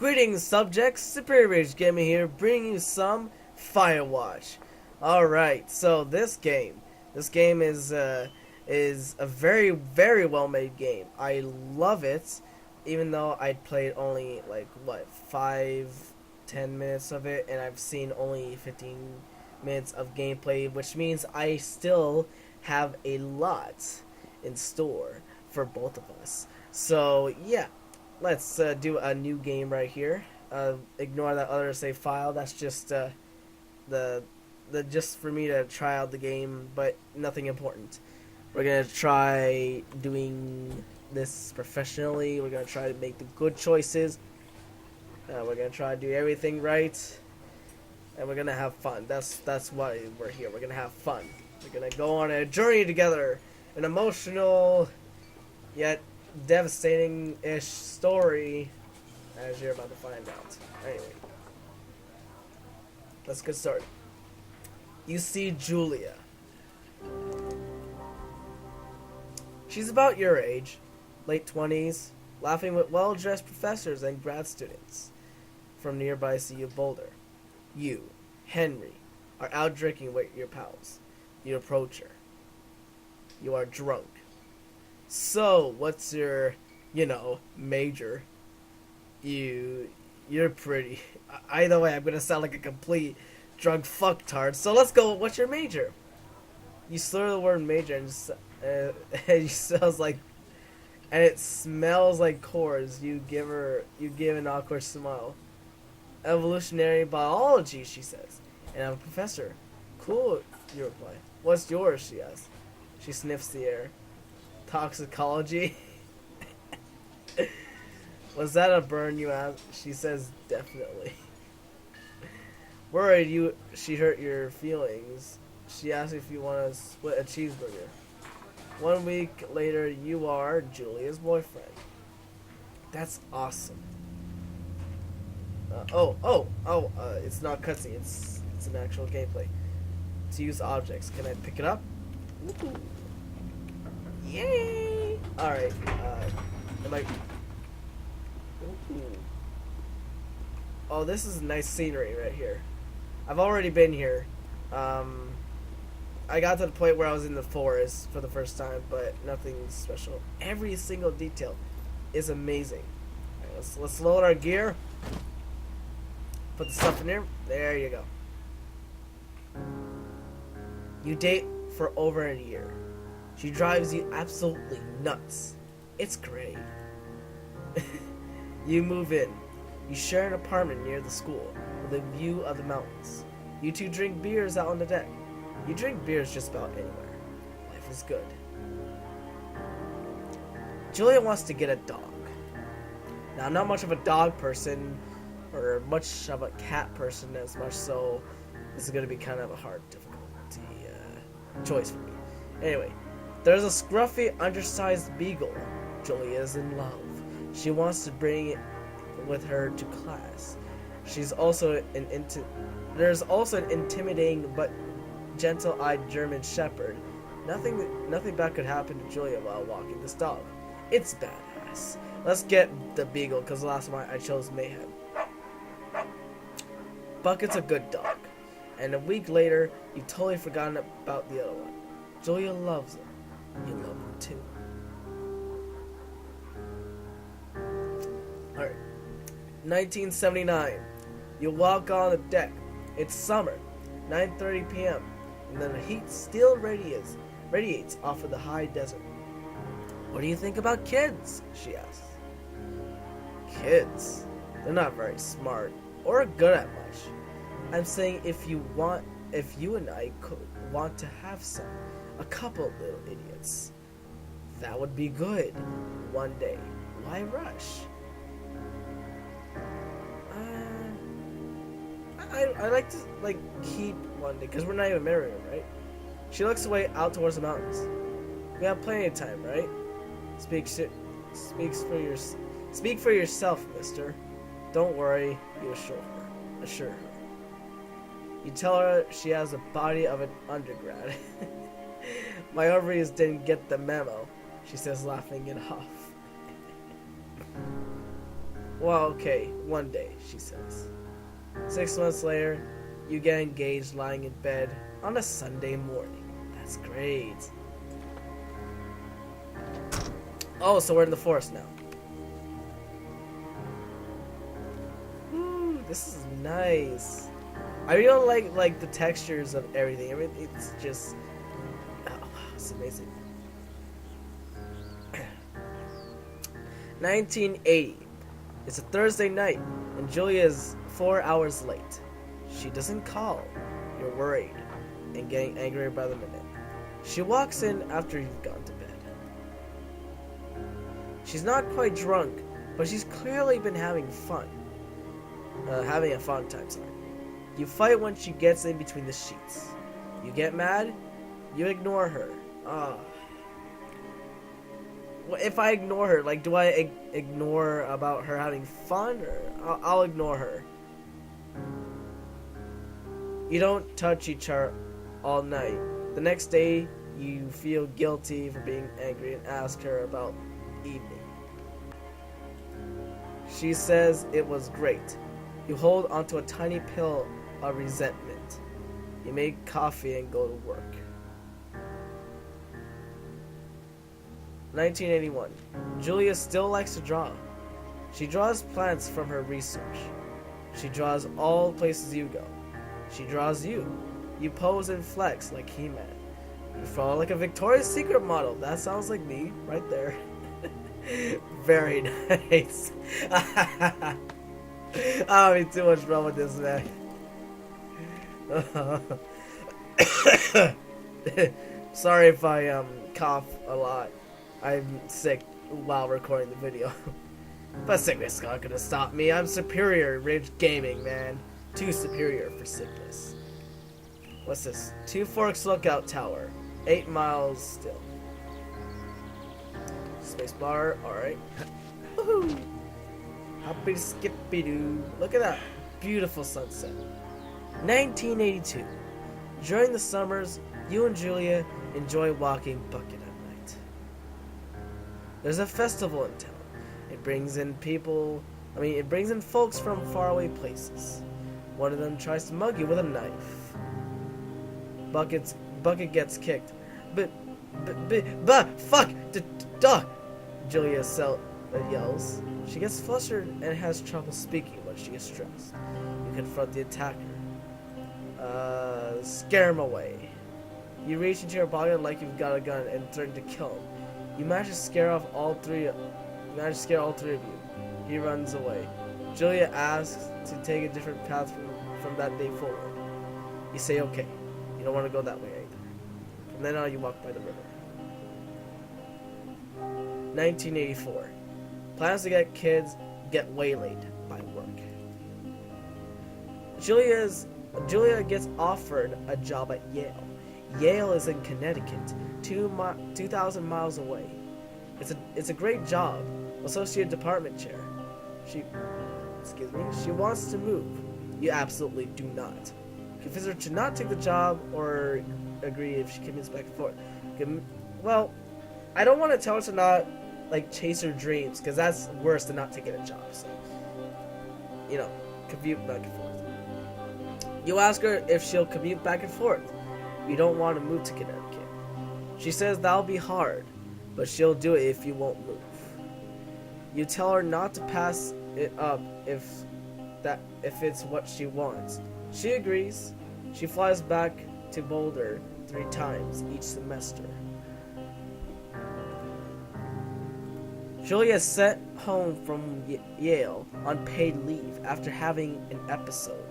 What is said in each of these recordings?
Greetings, subjects. Superior Rage Gaming here, bringing you some Firewatch. All right, so this game is a very very well made game. I love it, even though I played only like what 5-10 minutes of it, and I've seen only 15 minutes of gameplay, which means I still have a lot in store for both of us. So yeah. Let's do a new game right here. Ignore that other save file. That's just the just for me to try out the game, but nothing important. We're gonna try doing this professionally. We're gonna try to make the good choices. We're gonna try to do everything right, and we're gonna have fun. That's why we're here. We're gonna have fun. We're gonna go on a journey together, an emotional yet devastating-ish story, as you're about to find out. Anyway, let's get started. You see Julia. She's about your age, late 20s, laughing with well-dressed professors and grad students from nearby CU Boulder. You, Henry, are out drinking with your pals. You approach her. You are drunk. So, what's your, major? You're pretty. Either way, I'm gonna sound like a complete drunk fucktard. So let's go. What's your major? You slur the word major and it smells like, and it smells like cores. You give an awkward smile. Evolutionary biology, she says. And I'm a professor. Cool, you reply. What's yours? She asks. She sniffs the air. Toxicology? Was that a burn, you ask? She says definitely. Worried she hurt your feelings. She asks if you want to split a cheeseburger. 1 week later, you are Julia's boyfriend. That's awesome. It's not cutscene. It's an actual gameplay. To use objects. Can I pick it up? Ooh. Yay! Alright, am I... Ooh. Oh, this is nice scenery right here. I've already been here. I got to the point where I was in the forest for the first time, but nothing special. Every single detail is amazing. Right, let's load our gear. Put the stuff in here. There you go. You date for over a year. She drives you absolutely nuts. It's great. You move in. You share an apartment near the school with a view of the mountains. You two drink beers out on the deck. You drink beers just about anywhere. Life is good. Julia wants to get a dog. Now, I'm not much of a dog person or much of a cat person, as much so this is going to be kind of a hard difficulty choice for me. Anyway. There's a scruffy, undersized beagle. Julia is in love. She wants to bring it with her to class. There's also an intimidating but gentle-eyed German shepherd. Nothing bad could happen to Julia while walking this dog. It's badass. Let's get the beagle, because last time I chose Mayhem. Bucket's a good dog. And a week later, you've totally forgotten about the other one. Julia loves him. You love him too. Alright. 1979. You walk on the deck. It's summer. 9:30 p.m. And then the heat still radiates off of the high desert. What do you think about kids? She asks. Kids? They're not very smart or good at much. I'm saying if you and I could want to have some. A couple little idiots. That would be good. One day. Why rush? I like to keep one day because we're not even married, right? She looks away out towards the mountains. We have plenty of time, right? Speak for yourself, mister. Don't worry, you assure her. You tell her she has the body of an undergrad. My ovaries didn't get the memo, she says, laughing it off. Well, okay, one day, she says. 6 months later, you get engaged lying in bed on a Sunday morning. That's great. Oh, so we're in the forest now. Ooh, this is nice. I really like the textures of everything. It's just, oh, it's amazing. 1980. It's a Thursday night, and Julia is 4 hours late. She doesn't call. You're worried and getting angrier by the minute. She walks in after you've gone to bed. She's not quite drunk, but she's clearly been having fun. Having a fun time, sorry. You fight when she gets in between the sheets. You get mad, you ignore her. If I ignore her, like, do I ignore about her having fun, or I'll ignore her. You don't touch each other all night. The next day, you feel guilty for being angry and ask her about evening. She says it was great. You hold onto a tiny pill of resentment. You make coffee and go to work. 1981. Julia still likes to draw. She draws plants from her research. She draws all places you go. She draws you. You pose and flex like He-Man. You fall like a Victoria's Secret model. That sounds like me, right there. Very nice. I don't have too much wrong with this, man. Sorry if I cough a lot. I'm sick while recording the video. But sickness is not gonna stop me. I'm superior Ridge Gaming, man. Too superior for sickness. What's this? 2 Forks Lookout Tower. 8 miles still. Spacebar, alright. Woohoo! Hoppy skippy doo. Look at that beautiful sunset. 1982. During the summers, you and Julia enjoy walking Bucket at night. There's a festival in town. It brings in folks from faraway places. One of them tries to mug you with a knife. Bucket gets kicked. Fuck! Duh! Julia yells. She gets flustered and has trouble speaking when she gets stressed. You confront the attacker. Scare him away. You reach into your pocket like you've got a gun and threaten to kill him. You manage to scare all three of you. He runs away. Julia asks to take a different path from that day forward. You say okay. You don't want to go that way either. From then on, you walk by the river. 1984. Plans to get kids get waylaid by work. Julia gets offered a job at Yale. Yale is in Connecticut, 2,000 miles away. It's a great job. Associate department chair. She wants to move. You absolutely do not. Convince her to not take the job or agree if she commutes back and forth. Well, I don't want to tell her to not chase her dreams, because that's worse than not taking a job. So, commute back and forth. You ask her if she'll commute back and forth. You don't want to move to Connecticut. She says that'll be hard, but she'll do it if you won't move. You tell her not to pass it up if it's what she wants. She agrees. She flies back to Boulder 3 times each semester. Julia sent home from Yale on paid leave after having an episode.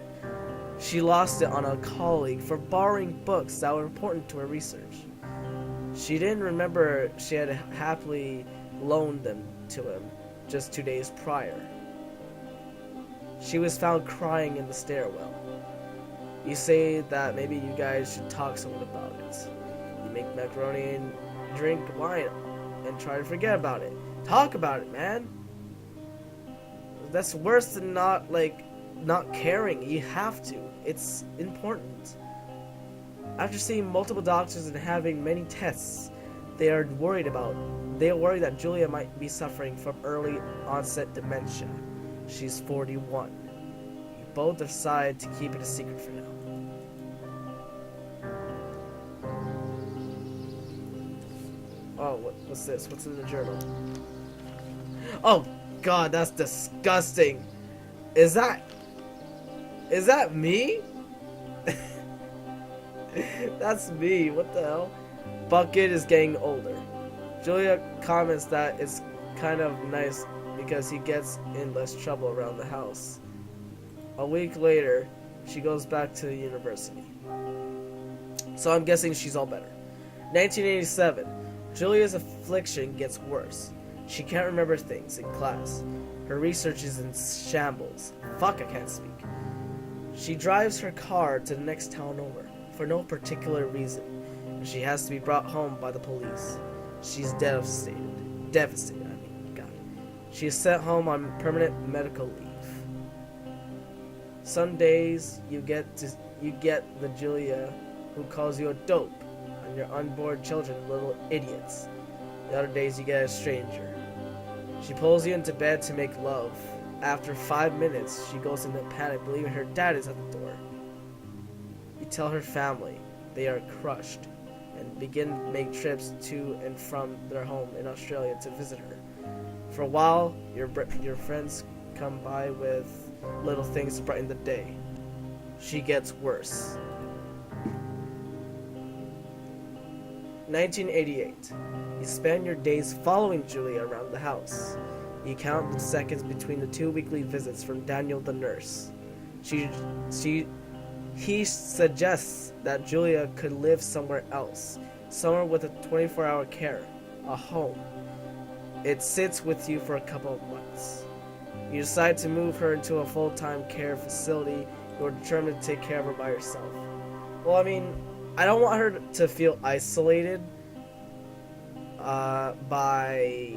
She lost it on a colleague for borrowing books that were important to her research. She didn't remember she had happily loaned them to him just 2 days prior. She was found crying in the stairwell. You say that maybe you guys should talk to someone about it. You make macaroni and drink wine and try to forget about it. Talk about it, man. That's worse than not caring. You have to. It's important. After seeing multiple doctors and having many tests, they are worried that Julia might be suffering from early onset dementia. She's 41. You both decide to keep it a secret for now. Oh, what's this? What's in the journal? Oh, God, that's disgusting. Is that me? That's me. What the hell? Bucket is getting older. Julia comments that it's kind of nice because he gets in less trouble around the house. A week later, she goes back to the university. So I'm guessing she's all better. 1987. Julia's affliction gets worse. She can't remember things in class. Her research is in shambles. Fuck, I can't speak. She drives her car to the next town over, for no particular reason. She has to be brought home by the police. She's devastated. Devastated, I mean, God. She is sent home on permanent medical leave. Some days you get the Julia who calls you a dope, and your unborn children little idiots. The other days you get a stranger. She pulls you into bed to make love. After 5 minutes, she goes into panic, believing her dad is at the door. You tell her family. They are crushed, and begin to make trips to and from their home in Australia to visit her. For a while, your friends come by with little things to brighten the day. She gets worse. 1988. You spend your days following Julia around the house. You count the seconds between the 2 weekly visits from Daniel the nurse. He suggests that Julia could live somewhere else, somewhere with a 24-hour care, a home. It sits with you for a couple of months. You decide to move her into a full-time care facility. You're determined to take care of her by yourself. Well, I mean, I don't want her to feel isolated by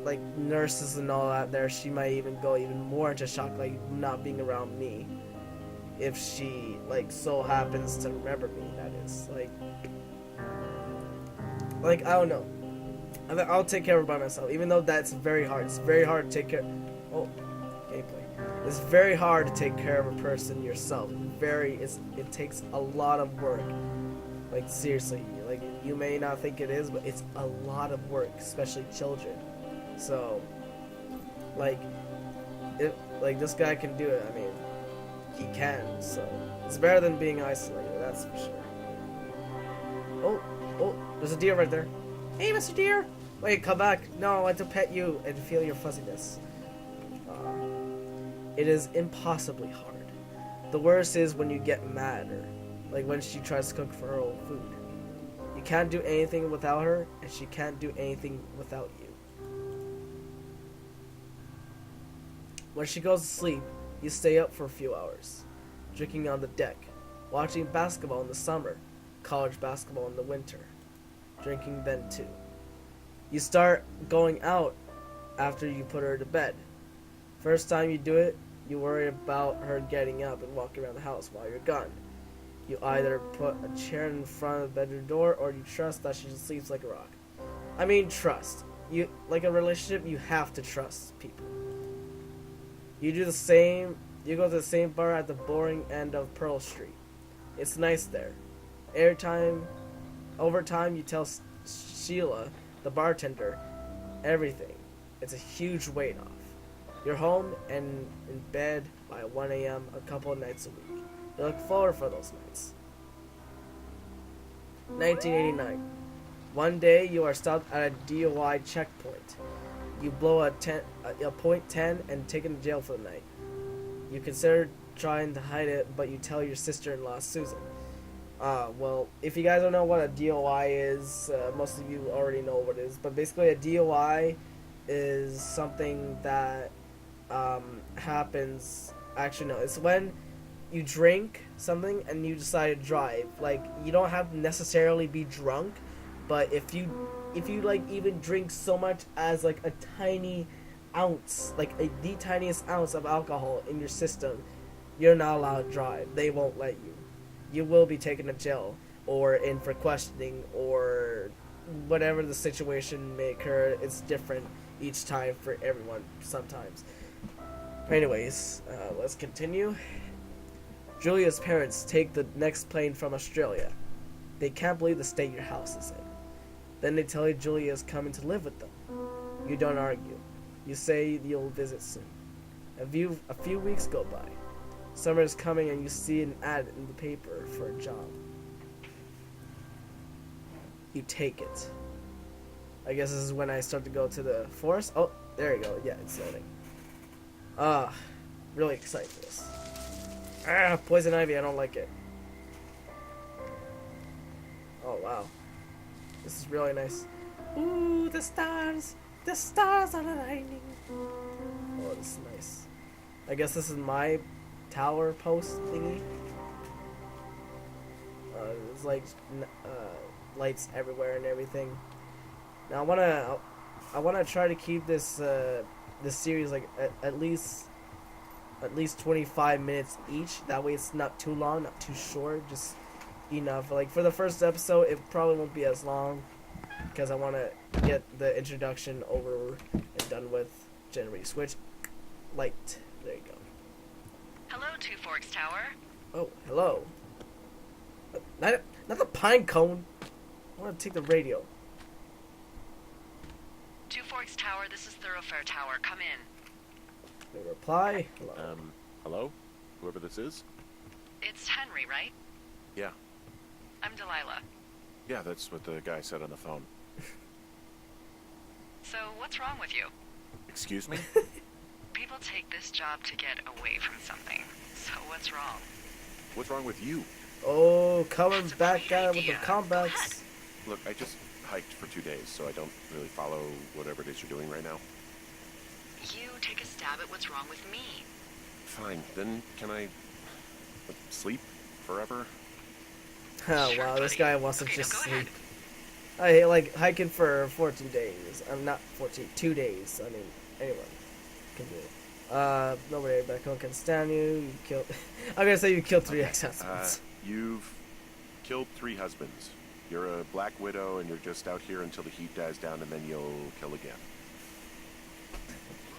like nurses and all that there. She might even go even more into shock, like not being around me, if she like so happens to remember me, that is. Like I don't know. I'll take care of her by myself, even though that's very hard. It's very hard to take care. Oh, gameplay. It's very hard to take care of a person yourself. It takes a lot of work. Like seriously, like you may not think it is, but it's a lot of work, especially children. So, like this guy can do it. I mean, he can. So it's better than being isolated. That's for sure. Oh, there's a deer right there. Hey, Mr. Deer. Wait, come back. No, I want to pet you and feel your fuzziness. It is impossibly hard. The worst is when you get mad, or like when she tries to cook for her own food. You can't do anything without her, and she can't do anything without you. When she goes to sleep, you stay up for a few hours, drinking on the deck, watching basketball in the summer, college basketball in the winter, drinking then too. You start going out after you put her to bed. First time you do it, you worry about her getting up and walking around the house while you're gone. You either put a chair in front of the bedroom door, or you trust that she just sleeps like a rock. I mean, trust. You like a relationship, you have to trust people. You do the same. You go to the same bar at the boring end of Pearl Street. It's nice there. Over time, you tell Sheila, the bartender, everything. It's a huge weight off. You're home and in bed by 1 a.m. a couple of nights a week. You look forward for those nights. 1989. One day you are stopped at a DUI checkpoint. You blow a .10 and taken to jail for the night. You consider trying to hide it, but you tell your sister-in-law, Susan. Well, if you guys don't know what a DUI is, most of you already know what it is, but basically a DUI is something that happens. Actually, no, it's when you drink something and you decide to drive. Like, you don't have to necessarily be drunk, but if you like even drink so much as like a tiny ounce, like the tiniest ounce of alcohol in your system, you're not allowed to drive. They won't let you. You will be taken to jail or in for questioning or whatever the situation may occur. It's different each time for everyone sometimes. Anyways, let's continue. Julia's parents take the next plane from Australia. They can't believe the state your house is in. Then they tell you Julia is coming to live with them. You don't argue. You say you'll visit soon. A few weeks go by. Summer is coming and you see an ad in the paper for a job. You take it. I guess this is when I start to go to the forest. Oh, there you go. Yeah, it's loading. Really excited for this. Poison ivy, I don't like it. Oh, wow. This is really nice. Ooh, the stars are aligning. Oh, this is nice. I guess this is my tower post thingy. It's like lights everywhere and everything. Now I wanna try to keep this this series like at least 25 minutes each. That way it's not too long, not too short, just enough. Like for the first episode, it probably won't be as long because I want to get the introduction over and done with. Generate switch light. There you go. Hello, Two Forks Tower. Oh, hello. Not the pine cone. I want to take the radio. Two Forks Tower, this is Thoroughfare Tower. Come in. They reply. Hello. Hello? Whoever this is? It's Henry, right? Yeah. I'm Delilah. Yeah, that's what the guy said on the phone. So, what's wrong with you? Excuse me? People take this job to get away from something. So, what's wrong? What's wrong with you? Oh, coming That's a back great at it with the idea. combats. Look, I just hiked for 2 days, so I don't really follow whatever it is you're doing right now. You take a stab at what's wrong with me. Fine, then can I sleep forever? Oh, Sure, wow, this buddy. guy wants to Okay, just now go sleep. ahead. I hate, like, hiking for 14 days. I'm not 14, 2 days. I mean, anyone can do it. Nobody back home can stand you. You killed. I'm gonna say you killed 3 ex-husbands. You've killed 3 husbands. You're a black widow, and you're just out here until the heat dies down, and then you'll kill again.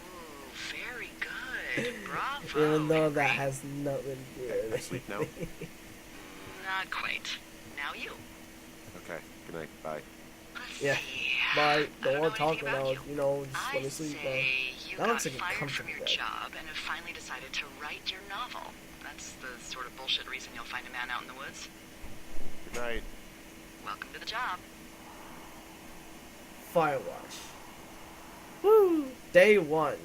Ooh, very good. Bravo. Even though Henry. that has nothing to do with it. Sleep now? Not quite. Now you. Okay, good night, bye. Let's Yeah. see. Bye. I Don't know want to talk anything about about, you. you know, just let I me sleep. say you That got looks like a fired from comfortable your bed. job and have finally decided to write your novel. That's the sort of bullshit reason you'll find a man out in the woods. Good night. Welcome to the job. Firewatch. Woo! Day 1.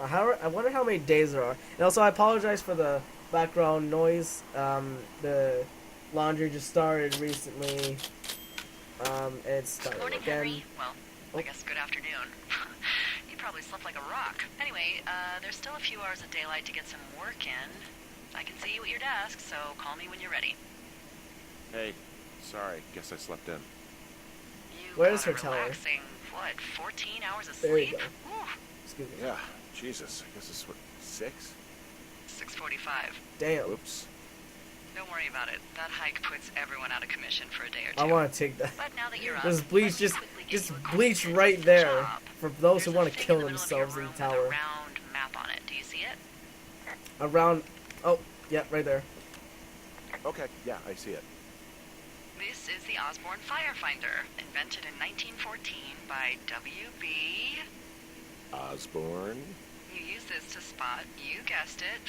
I wonder how many days there are. And also, I apologize for the background noise. The laundry just started recently. And it's started Morning, again. Henry. Well, Oh. I guess good afternoon. You probably slept like a rock. Anyway, there's still a few hours of daylight to get some work in. I can see you at your desk, so call me when you're ready. Hey, sorry, guess I slept in. You Where's got a her tower? relaxing, what, 14 hours of There you sleep? go. Whew, Excuse me. Yeah, Jesus, I guess it's what, 6? 6:45. Damn. Whoops. Don't worry about it. That hike puts everyone out of commission for a day or two. I want to take that. But now that you're up, Just bleach, let's just quickly get just you bleach acquainted right with the there job. for those who There's want a to thing kill in the middle of your themselves in room the with a tower. round map on it. Do you see it? Around. Oh, yeah, right there. Okay, yeah, I see it. This is the Osborne Firefinder, invented in 1914 by W.B. Osborne? You use this to spot, you guessed it,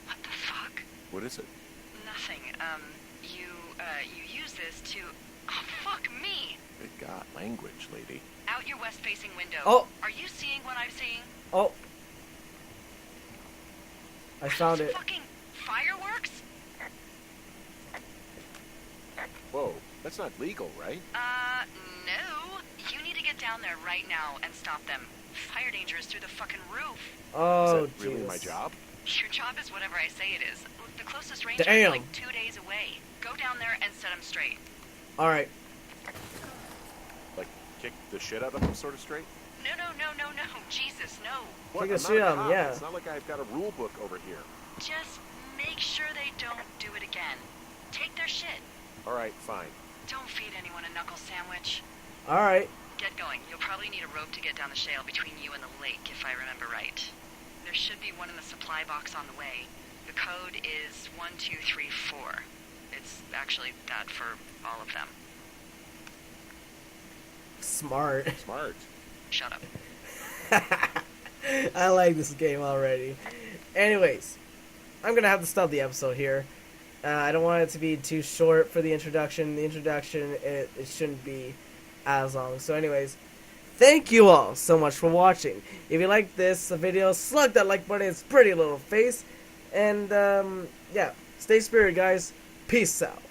What the fuck? What is it? Nothing. You use this to... Oh, fuck me! Good God, language, lady. Out your west-facing window. Oh. Are you seeing what I'm seeing? Oh. I Are found those it. fucking fireworks? Whoa, that's not legal, right? No. You need to get down there right now and stop them. Fire danger is through the fucking roof. Oh, is that really my Jesus. job? Your job is whatever I say it is. Look, the closest ranger Damn. is like 2 days away. Go down there and set them straight. All right. Like, kick the shit out of them sort of straight? No. Jesus, no. What? Kick the I'm shit not a out of 'em, cop. yeah. It's not like I've got a rule book over here. Just make sure they don't do it again. Take their shit. All right, fine. Don't feed anyone a knuckle sandwich. All right. get going. You'll probably need a rope to get down the shale between you and the lake, if I remember right. There should be one in the supply box on the way. The code is 1234. It's actually that for all of them. Smart. Smart. Shut up. I like this game already. Anyways, I'm gonna have to stop the episode here. I don't want it to be too short for the introduction. The introduction, it shouldn't be as long. So anyways, thank you all so much for watching. If you like this video, slug that like button in its pretty little face. And, yeah, stay spirited, guys. Peace out.